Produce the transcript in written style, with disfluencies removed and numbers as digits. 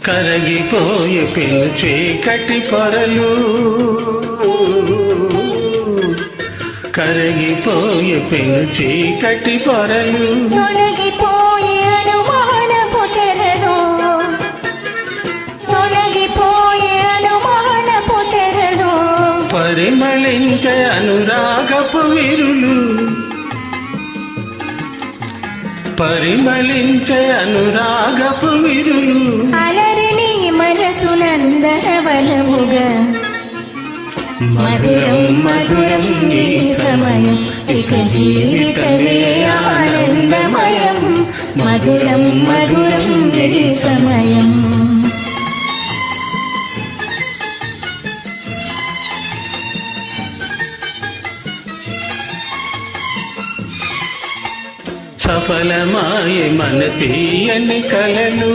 కరగిపోయే పెను చీకటి పొరలు, కరగిపోయే పెను చీకటి పొరలు, తొలగిపోయే అనుమానపు తెరలు, తొలగిపోయే అనుమానపు తెరలు, పరిమళించే అనురాగపు విరులు, పరిమళించే అనురాగపు విరులు, అలరిని మనసునందనవనముగా మధురం మధురం ఈ సమయం, ఇక జీవితమే ఆనందమయం, మధురం మధురం ఈ సమయం. సఫలమాయే మన తీయని కలలు.